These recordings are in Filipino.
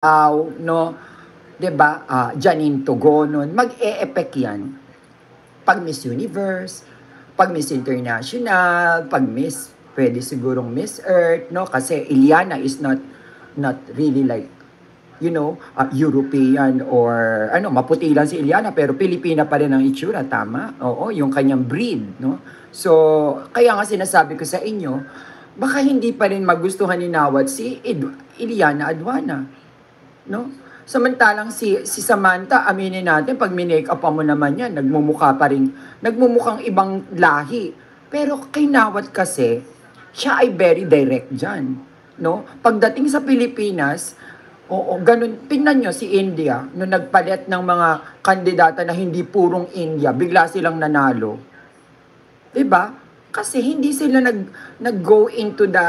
no? 'Di ba? Janine Togonon, mag-e-effect 'yan. Pag Miss Universe, pag Miss International, pag Miss, pwede sigurong Miss Earth, no? Kasi Iliana is not really like, European or maputi lang si Iliana pero Pilipina pa rin ang itsura, tama? Oo, yung kanyang breed, no? So, kaya nga sinasabi ko sa inyo, baka hindi pa rin magustuhan ni Nawat si Iliana Adwana, no? Samantalang si Samantha, aminin natin, pag minake-up mo naman yan, nagmumukhang ibang lahi. Pero kay Nawat kasi, siya ay very direct dyan. No? Pagdating sa Pilipinas, oo, ganun. Tingnan nyo si India, nung nagpalit ng mga kandidata na hindi purong India, bigla silang nanalo. 'Di ba? Kasi hindi sila nag-go into the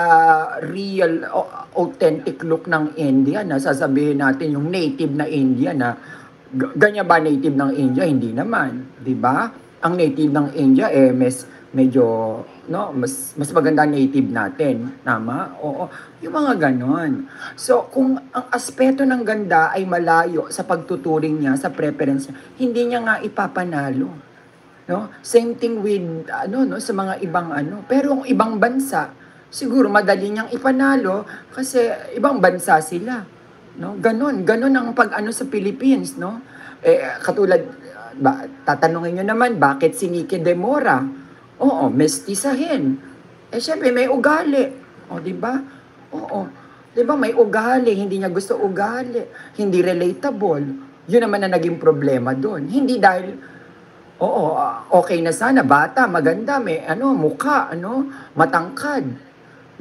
real authentic look ng India na sasabihin natin yung native na India na ganyan ba native ng India? Hindi naman, 'di ba? Ang native ng India medyo mas maganda native natin, tama? Oo, yung mga ganon. So, kung ang aspeto ng ganda ay malayo sa pagtuturing niya, sa preference niya, hindi niya nga ipapanalo. No? Same thing with sa mga ibang pero ang ibang bansa siguro madali niyang ipanalo kasi ibang bansa sila, no? Ganon ang pag sa Philippines, no? Katulad tatanungin niyo naman bakit si Nikki De Mora? Oo, mestizahin. Syempre may ugali. O, di ba? Oo. Di ba may ugali, hindi niya gusto ugali, hindi relatable. Yun naman na naging problema doon. Hindi dahil oo, okay na sana, bata, maganda, may mukha, matangkad,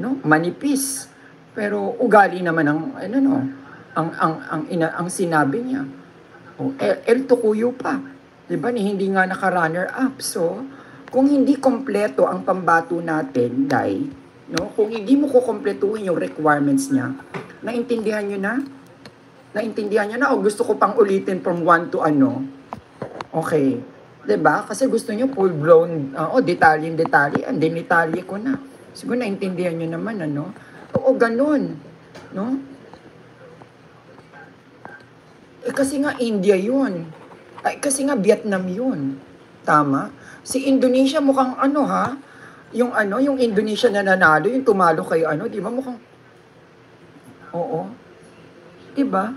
no, manipis. Pero ugali naman ang sinabi niya. El Tukuyo pa. 'Di ba? Hindi nga naka-runner up. So, kung hindi kompleto ang pambato natin, dai, no? Kung hindi mo kukumpletuhin yung requirements niya, naintindihan niyo na? Naintindihan niyo na o gusto ko pang ulitin from 1 to Okay. 'Di ba? Kasi gusto niyo full blown, detalye, dinitalye ko na. Siguro naintindihan niyo naman Oo, ganun, no? Kasi nga India 'yun. Kasi nga Vietnam 'yun. Tama? Si Indonesia mukhang yung Indonesia na nanalo, yung tumalo kay 'di ba mukhang oo. 'Di ba?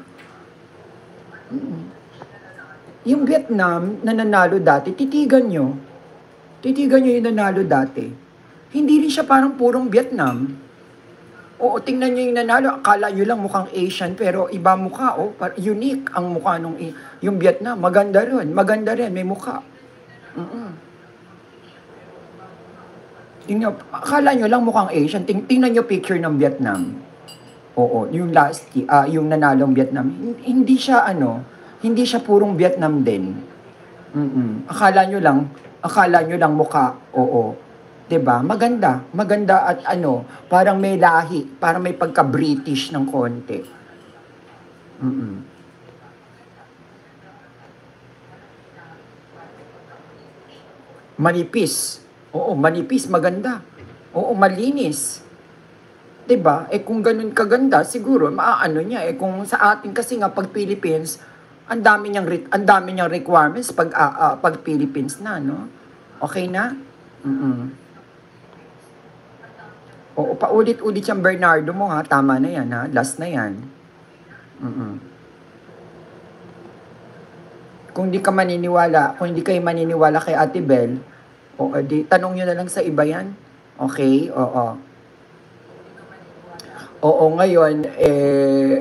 Yung Vietnam na nanalo dati, titigan nyo. Titigan nyo yung nanalo dati. Hindi rin siya parang purong Vietnam. Oo, tingnan nyo yung nanalo. Akala nyo lang mukhang Asian, pero iba mukha. Unique ang mukha yung Vietnam. Maganda rin. Maganda rin. May mukha. Tingnan, akala nyo lang mukhang Asian. Tingnan nyo picture ng Vietnam. Oo, yung yung nanalong Vietnam. Hindi siya hindi siya purong Vietnam din. Akala nyo lang mukha, oo. 'Di ba? Maganda at parang may lahi, parang may pagka-British ng konti. Manipis. Oo, manipis, maganda. Oo, malinis. 'Di ba? Kung ganun kaganda, siguro maaano niya kung sa atin kasi nga pag Philippines, ang dami niyang requirements pag Philippines na, no? Okay na? Oo, paulit-ulit yung Bernardo mo ha, tama na yan ha, last na yan. Kung di kayo maniniwala kay Ate Bel, di tanong nyo na lang sa iba yan. Okay? Oo. Oo, ngayon,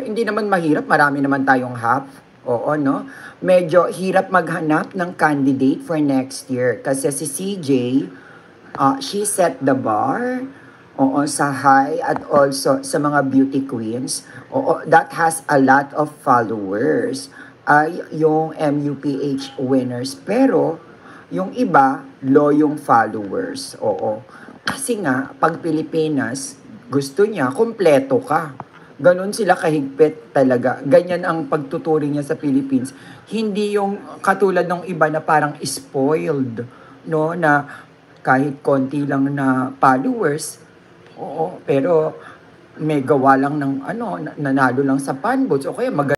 hindi naman mahirap, marami naman tayong half. Oo, no? Medyo hirap maghanap ng candidate for next year kasi si CJ, she set the bar, sa high at also sa mga beauty queens. Oo, that has a lot of followers. Yung MUPH winners. Pero, yung iba, low yung followers. Oo. Kasi nga, pag Pilipinas, gusto niya, kompleto ka. Ganon sila kahigpit talaga. Ganyan ang pagtuturing niya sa Philippines. Hindi yung katulad ng iba na parang spoiled, no? Na kahit konti lang na followers, oo, pero may gawa lang ng ano, nanalo lang sa PAN votes o kaya